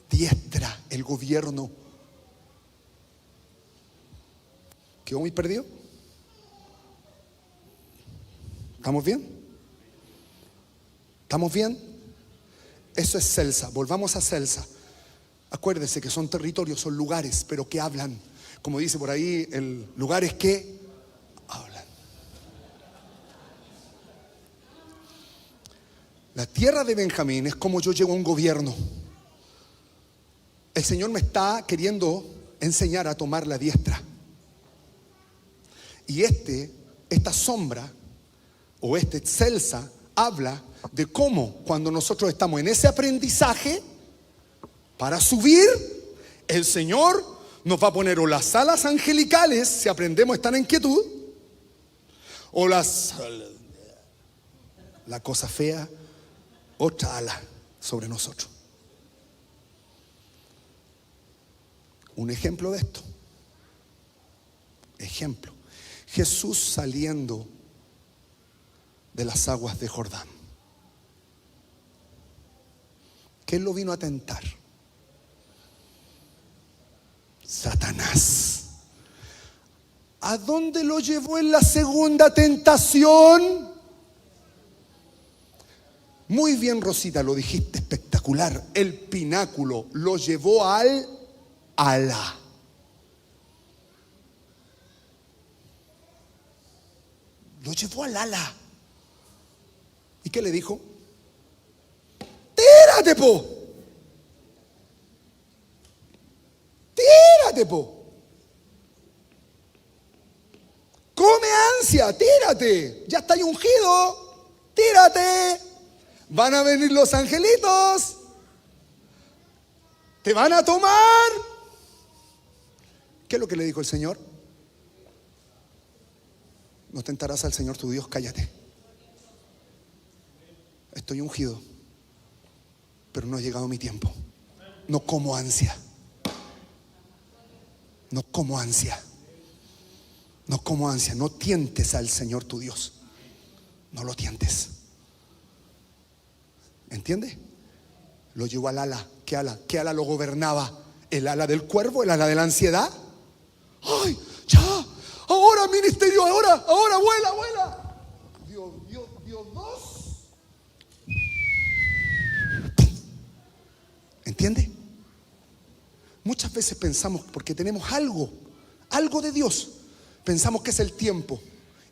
diestra, el gobierno. ¿Quedó muy perdido? ¿Estamos bien? ¿Estamos bien? Eso es Celsa. Volvamos a Celsa. Acuérdese que son territorios, son lugares, pero que hablan. Como dice por ahí, lugares que hablan. La tierra de Benjamín es como yo llego a un gobierno. El Señor me está queriendo enseñar a tomar la diestra. Y esta sombra o Celsa habla de cómo cuando nosotros estamos en ese aprendizaje para subir, el Señor nos va a poner o las alas angelicales, si aprendemos a estar en quietud, o la cosa fea, otra ala sobre nosotros. Un ejemplo de esto. Jesús saliendo de las aguas de Jordán. ¿Quién lo vino a tentar? Satanás. ¿A dónde lo llevó en la segunda tentación? Muy bien, Rosita, lo dijiste espectacular. El pináculo lo llevó al ala. Lo llevó al ala. ¿Y qué le dijo? Tírate, po. Tírate, po. Come ansia, tírate. Ya está ahí ungido. Tírate. Van a venir los angelitos. Te van a tomar. ¿Qué es lo que le dijo el Señor? No tentarás al Señor tu Dios, cállate. Estoy ungido, pero no ha llegado mi tiempo. No como ansia. No como ansia. No como ansia. No tientes al Señor tu Dios. No lo tientes. ¿Entiende? Lo llevó al ala. ¿Qué ala? ¿Qué ala lo gobernaba? ¿El ala del cuervo? ¿El ala de la ansiedad? ¡Ay! ¡Ya! Ahora ministerio, ahora vuela, vuela. Dio dos. ¿Entiende? Muchas veces pensamos, porque tenemos algo de Dios, pensamos que es el tiempo,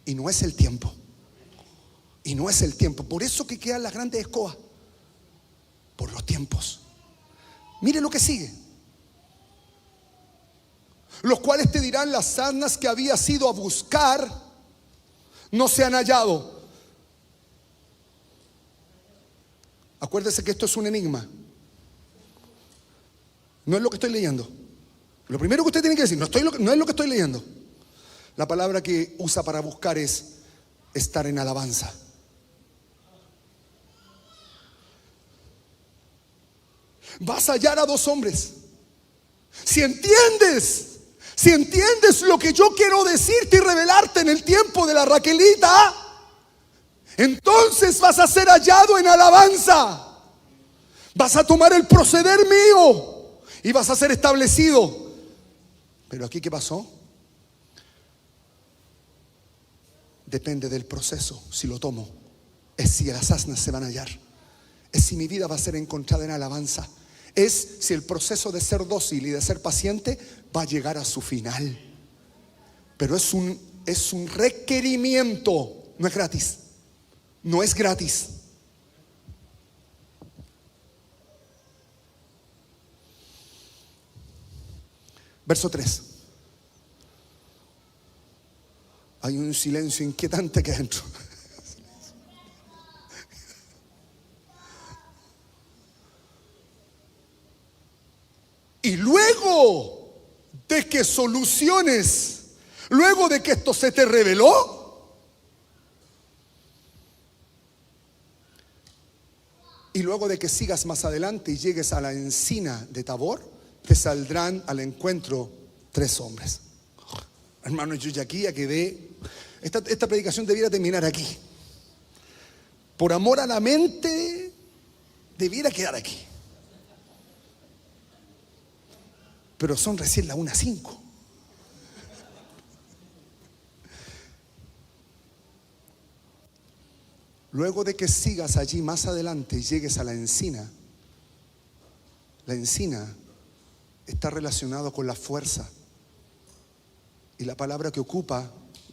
y no es el tiempo. Y no es el tiempo. Por eso que quedan las grandes escobas, por los tiempos. Mire lo que sigue. Los cuales te dirán: las asnas que habías ido a buscar no se han hallado. Acuérdese que esto es un enigma. No es lo que estoy leyendo. Lo primero que usted tiene que decir: no es lo que estoy leyendo. La palabra que usa para buscar es estar en alabanza. Vas a hallar a dos hombres. Si entiendes lo que yo quiero decirte y revelarte en el tiempo de la Raquelita, entonces vas a ser hallado en alabanza. Vas a tomar el proceder mío y vas a ser establecido. Pero aquí, ¿qué pasó? Depende del proceso. Si lo tomo, es si las asnas se van a hallar, es si mi vida va a ser encontrada en alabanza, es si el proceso de ser dócil y de ser paciente va a llegar a su final. Pero es un requerimiento. No es gratis. No es gratis. Verso 3. Hay un silencio inquietante aquí adentro. Y luego de que soluciones, luego de que esto se te reveló, y luego de que sigas más adelante y llegues a la encina de Tabor, te saldrán al encuentro 3 hombres. Hermano, yo ya quedé. Esta predicación debiera terminar aquí. Por amor a la mente, debiera quedar aquí. Pero son recién las 1:05. Luego de que sigas allí más adelante y llegues a la encina está relacionado con la fuerza. Y la palabra que ocupa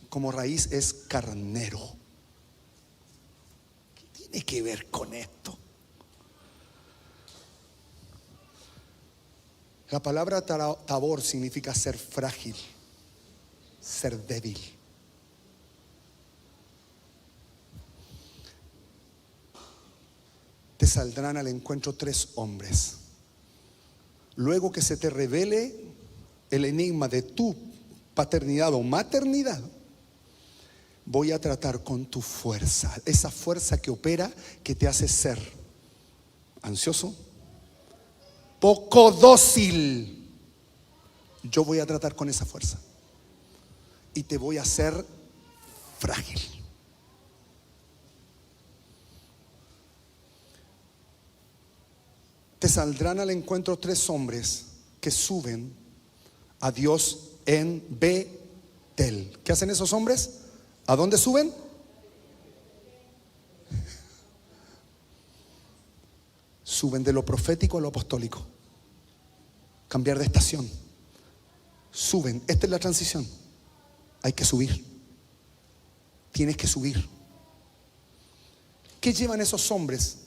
como raíz es carnero. ¿Qué tiene que ver con esto? La palabra Tabor significa ser frágil, ser débil. Te saldrán al encuentro 3 hombres. Luego que se te revele el enigma de tu paternidad o maternidad, voy a tratar con tu fuerza, esa fuerza que opera, que te hace ser ansioso, poco dócil. Yo voy a tratar con esa fuerza y te voy a hacer frágil. Te saldrán al encuentro 3 hombres que suben a Dios en Betel. ¿Qué hacen esos hombres? ¿A dónde suben? Suben de lo profético a lo apostólico. Cambiar de estación. Suben. Esta es la transición. Hay que subir. Tienes que subir. ¿Qué llevan esos hombres?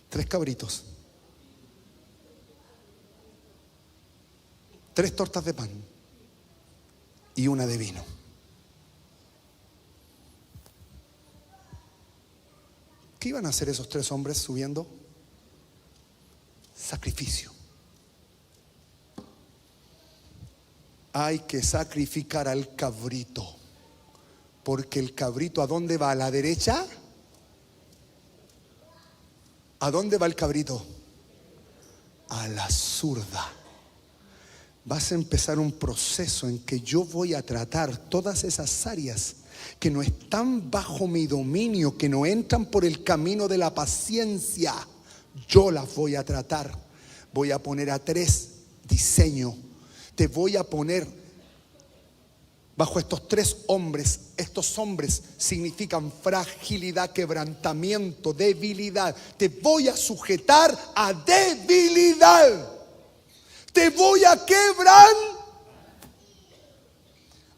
3 cabritos, 3 tortas de pan y 1 de vino. ¿Qué iban a hacer esos 3 hombres subiendo? Sacrificio. Hay que sacrificar al cabrito, porque el cabrito, ¿a dónde va? ¿A la derecha ¿A dónde va el cabrito? A la zurda. Vas a empezar un proceso en que yo voy a tratar todas esas áreas que no están bajo mi dominio, que no entran por el camino de la paciencia. Yo las voy a tratar. Voy a poner a 3 diseños. Te voy a poner bajo estos 3 hombres. Estos hombres significan fragilidad, quebrantamiento, debilidad. Te voy a sujetar a debilidad. Te voy a quebrar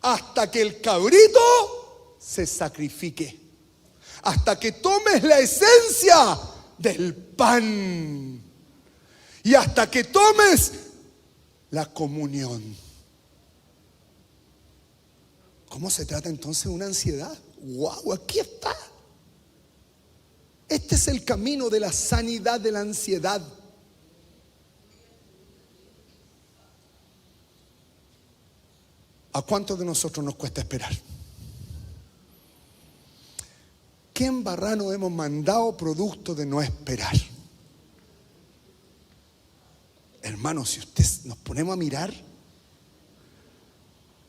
hasta que el cabrito se sacrifique. Hasta que tomes la esencia del pan. Y hasta que tomes la comunión. ¿Cómo se trata entonces de una ansiedad? ¡Wow! Aquí está. Este es el camino de la sanidad de la ansiedad. ¿A cuántos de nosotros nos cuesta esperar? ¿Qué embarrano hemos mandado producto de no esperar? Hermano, si usted nos ponemos a mirar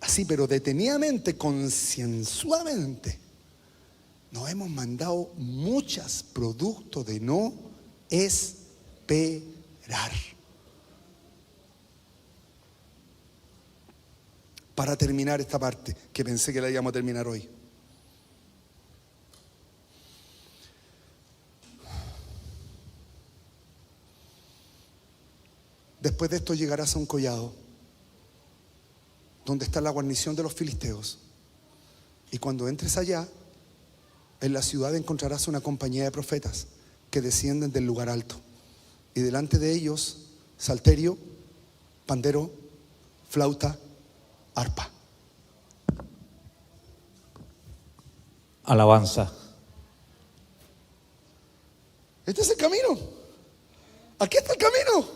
así, pero detenidamente, concienzudamente, nos hemos mandado muchas producto de no esperar. Para terminar esta parte, que pensé que la íbamos a terminar hoy. Después de esto llegarás a un collado donde está la guarnición de los filisteos. Y cuando entres allá, en la ciudad encontrarás una compañía de profetas que descienden del lugar alto. Y delante de ellos, salterio, pandero, flauta, arpa. Alabanza. Este es el camino. Aquí está el camino.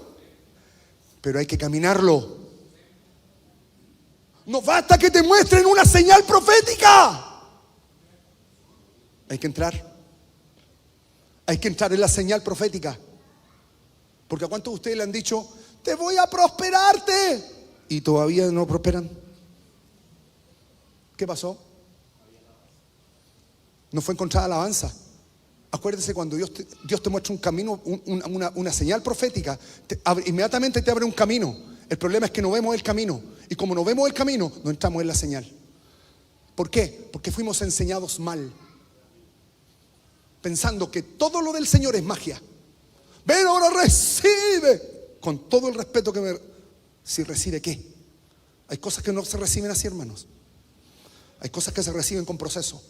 Pero hay que caminarlo. No basta que te muestren una señal profética. Hay que entrar. Hay que entrar en la señal profética. Porque a cuántos de ustedes le han dicho, te voy a prosperarte, y todavía no prosperan? ¿Qué pasó? No fue encontrada alabanza. Acuérdese, cuando Dios te muestra un camino, una señal profética, inmediatamente te abre un camino. El problema es que no vemos el camino. Y como no vemos el camino, no entramos en la señal. ¿Por qué? Porque fuimos enseñados mal, pensando que todo lo del Señor es magia. Ven ahora, recibe. Con todo el respeto que me... ¿Si recibe qué? Hay cosas que no se reciben así, hermanos. Hay cosas que se reciben con proceso.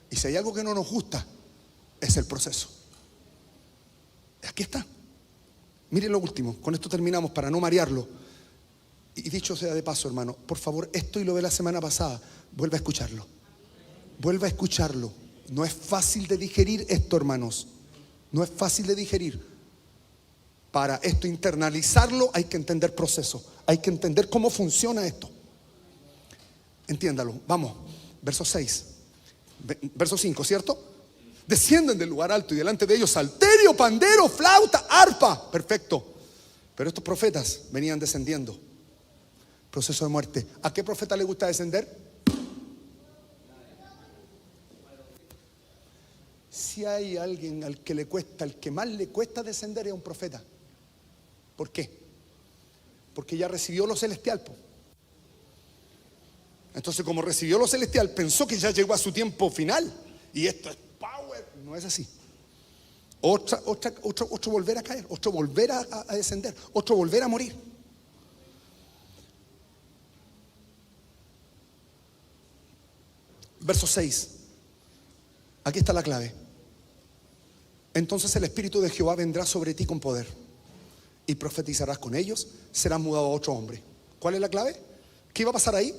Y si hay algo que no nos gusta, es el proceso. Aquí está. Miren lo último. Con esto terminamos para no marearlo. Y dicho sea de paso, hermano, por favor, esto y lo de la semana pasada, vuelva a escucharlo. Vuelva a escucharlo. No es fácil de digerir esto, hermanos. No es fácil de digerir. Para esto internalizarlo hay que entender proceso. Hay que entender cómo funciona esto. Entiéndalo. Vamos. Verso 6. Verso 5, ¿cierto? Descienden del lugar alto y delante de ellos salterio, pandero, flauta, arpa. Perfecto. Pero estos profetas venían descendiendo. Proceso de muerte. ¿A qué profeta le gusta descender? Si hay alguien al que le cuesta, al que más le cuesta descender, es un profeta. ¿Por qué? Porque ya recibió lo celestial. Entonces, como recibió lo celestial, pensó que ya llegó a su tiempo final. Y esto es power. No es así. Otro volver a caer, otro volver a descender, otro volver a morir. Verso 6. Aquí está la clave. Entonces el Espíritu de Jehová vendrá sobre ti con poder y profetizarás con ellos, serás mudado a otro hombre. ¿Cuál es la clave? ¿Qué iba a pasar ahí?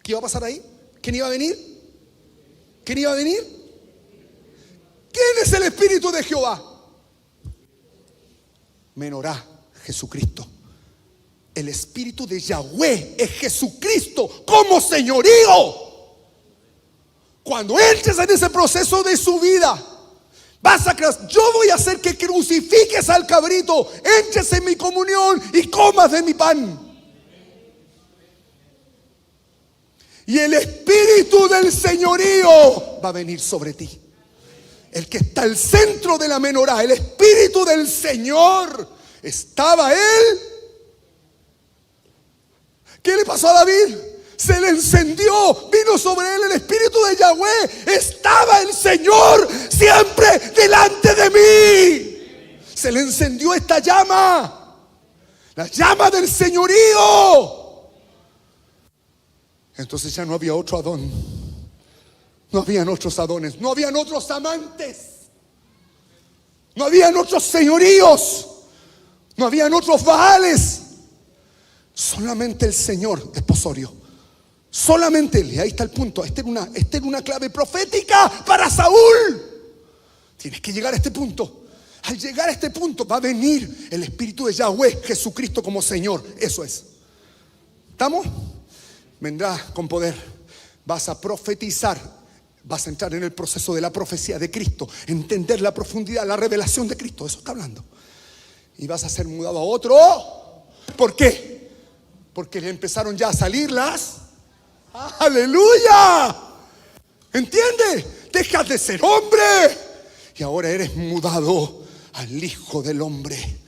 ¿Qué iba a pasar ahí? ¿Quién iba a venir? ¿Quién iba a venir? ¿Quién es el Espíritu de Jehová? Menorá, Jesucristo. El Espíritu de Yahweh es Jesucristo como señorío. Cuando entres en ese proceso de su vida, Yo voy a hacer que crucifiques al cabrito, entres en mi comunión y comas de mi pan. Y el espíritu del señorío va a venir sobre ti. El que está al centro de la menorá, el espíritu del Señor, estaba él. ¿Qué le pasó a David? Se le encendió, vino sobre él el espíritu de Yahweh. Estaba el Señor siempre delante de mí. Se le encendió esta llama, la llama del señorío. Entonces ya no había otro Adón, no habían otros Adones, no habían otros amantes, no habían otros señoríos, no habían otros Baales. Solamente el Señor desposorio. Solamente Él. Y ahí está el punto. Esta era una clave profética para Saúl. Tienes que llegar a este punto. Al llegar a este punto va a venir el espíritu de Yahweh, Jesucristo como Señor. Eso es. ¿Estamos? Vendrá con poder. Vas a profetizar. Vas a entrar en el proceso de la profecía de Cristo. Entender la profundidad, la revelación de Cristo. Eso está hablando. Y vas a ser mudado a otro. ¿Por qué? Porque le empezaron ya a salir las. ¡Aleluya! ¿Entiendes? Dejas de ser hombre y ahora eres mudado al Hijo del Hombre.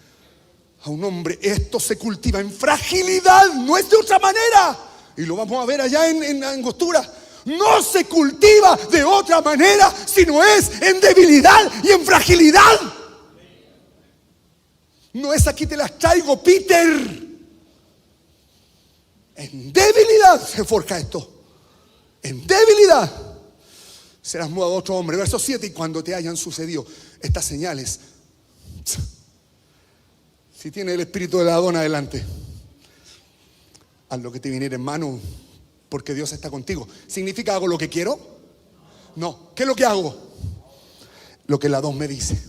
A un hombre. Esto se cultiva en fragilidad, no es de otra manera. Y lo vamos a ver allá en Angostura. No se cultiva de otra manera, sino es en debilidad y en fragilidad. No es aquí te las traigo, Peter. En debilidad se forja esto. En debilidad serás mudado a otro hombre. Verso 7. Y cuando te hayan sucedido estas señales, si tiene el espíritu del Adón adelante, haz lo que te viniera en mano, porque Dios está contigo. ¿Significa hago lo que quiero? No. ¿Qué es lo que hago? Lo que el Adón me dice.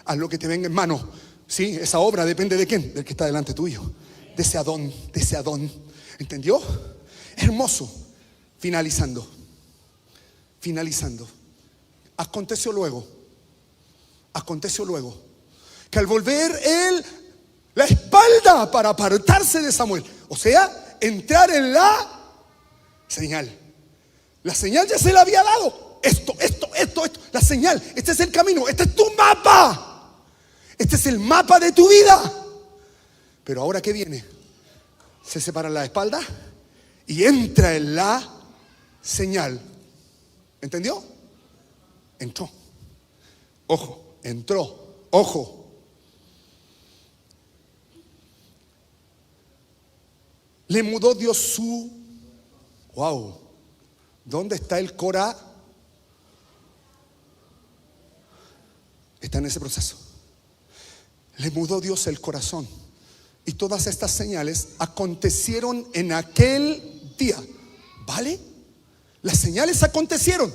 Haz lo que te venga en mano. Sí, esa obra depende de quién, del que está delante tuyo. De ese Adón, de ese Adón. ¿Entendió? Hermoso. Finalizando. Aconteció luego que al volver él la espalda para apartarse de Samuel, o sea, entrar en la señal. La señal ya se la había dado. Esto, la señal. Este es el camino, este es tu mapa. Este es el mapa de tu vida. Pero ahora ¿qué viene? Se separa la espalda y entra en la señal. ¿Entendió? Entró. Ojo, entró. Ojo. Le mudó Dios su. Wow. ¿Dónde está el Corá? Está en ese proceso. Le mudó Dios el corazón. Y todas estas señales acontecieron en aquel día. ¿Vale? Las señales acontecieron.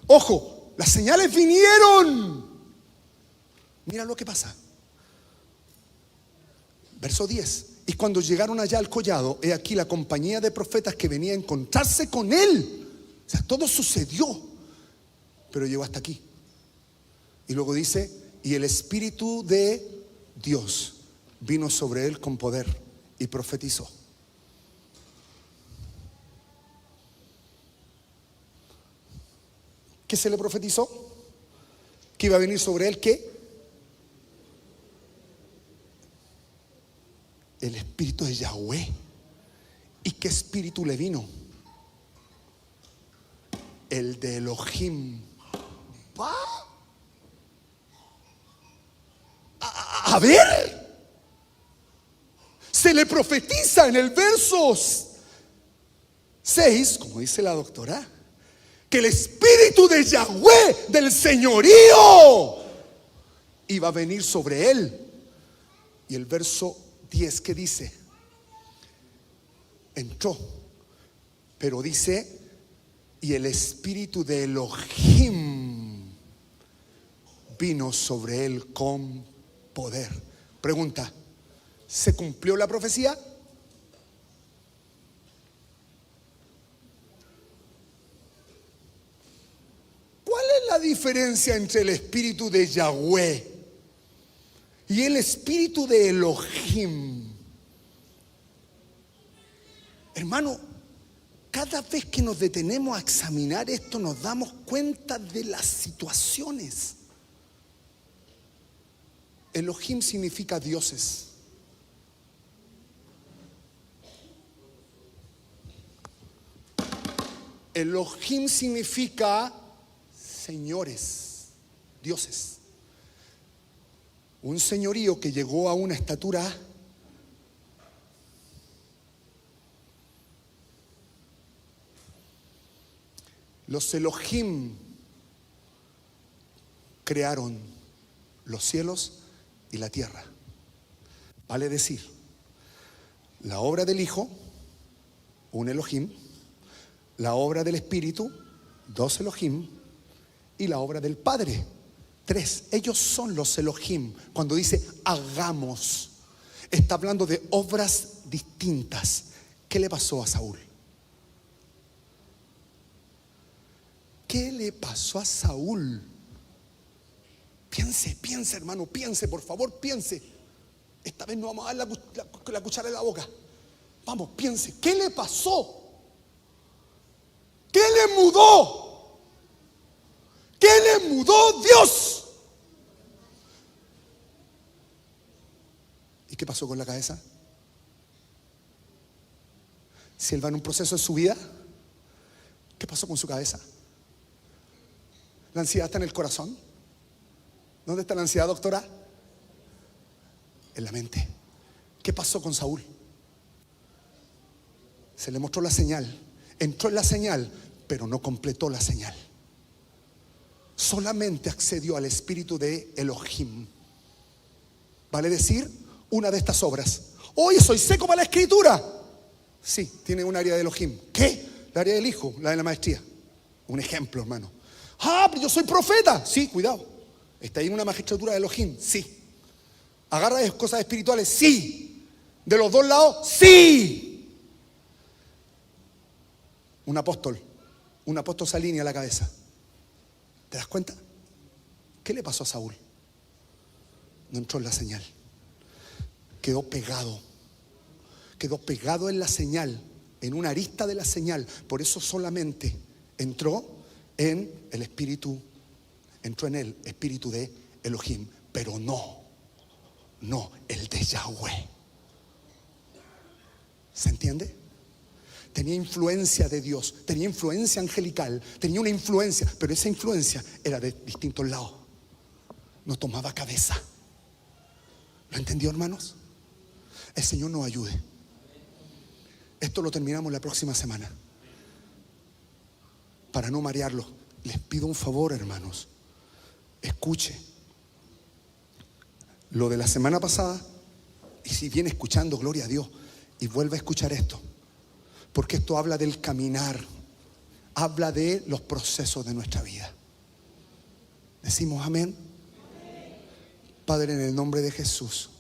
Ojo, las señales vinieron. Mira lo que pasa. Verso 10. Y cuando llegaron allá al collado, he aquí la compañía de profetas que venía a encontrarse con él. O sea, todo sucedió, pero llegó hasta aquí. Y luego dice, y el Espíritu de Dios vino sobre él con poder y profetizó. ¿Qué se le profetizó? Que iba a venir sobre él, ¿qué? El espíritu de Yahweh. ¿Y qué espíritu le vino? El de Elohim. ¿Va? A ver. Se le profetiza en el verso 6, como dice la doctora, que el espíritu de Yahweh, del señorío, iba a venir sobre él. Y el verso 10 que dice, entró, pero dice, y el espíritu de Elohim vino sobre él con poder. Pregunta, ¿se cumplió la profecía? ¿Cuál es la diferencia entre el espíritu de Yahweh y el espíritu de Elohim? Hermano, cada vez que nos detenemos a examinar esto, nos damos cuenta de las situaciones. Elohim significa dioses. Elohim significa señores, dioses. Un señorío que llegó a una estatura los Elohim crearon los cielos y la tierra. Vale decir, la obra del Hijo, un Elohim, la obra del Espíritu, dos Elohim, y la obra del Padre, tres. Ellos son los Elohim. Cuando dice hagamos, está hablando de obras distintas. ¿Qué le pasó a Saúl? ¿Qué le pasó a Saúl? Piense, piense, hermano, piense, por favor, piense. Esta vez no vamos a dar la cuchara en la boca. Vamos, piense. ¿Qué le pasó? ¿Qué le mudó? ¿Qué le mudó Dios? ¿Y qué pasó con la cabeza? Si él va en un proceso de su vida, ¿qué pasó con su cabeza? ¿La ansiedad está en el corazón? ¿Dónde está la ansiedad, doctora? En la mente. ¿Qué pasó con Saúl? Se le mostró la señal. Entró en la señal, pero no completó la señal. Solamente accedió al espíritu de Elohim. Vale decir, una de estas obras. Oye, soy seco para la escritura. Sí, tiene un área de Elohim. ¿Qué? La área del hijo, la de la maestría. Un ejemplo, hermano. Ah, pero yo soy profeta. Sí, cuidado. ¿Está ahí en una magistratura de Elohim? Sí. ¿Agarra cosas espirituales? Sí. ¿De los dos lados? Sí. Un apóstol se alinea a la cabeza. ¿Te das cuenta? ¿Qué le pasó a Saúl? No entró en la señal. Quedó pegado en la señal, en una arista de la señal. Por eso solamente entró en el espíritu, entró en el espíritu de Elohim, pero no el de Yahweh. ¿Se entiende? Tenía influencia de Dios, tenía influencia angelical, tenía una influencia, pero esa influencia era de distintos lados. No tomaba cabeza. ¿Lo entendió, hermanos? El Señor nos ayude. Esto lo terminamos la próxima semana. Para no marearlo, les pido un favor, hermanos. Escuche lo de la semana pasada, y si viene escuchando, gloria a Dios, y vuelva a escuchar esto, porque esto habla del caminar, habla de los procesos de nuestra vida. Decimos amén. Padre, en el nombre de Jesús,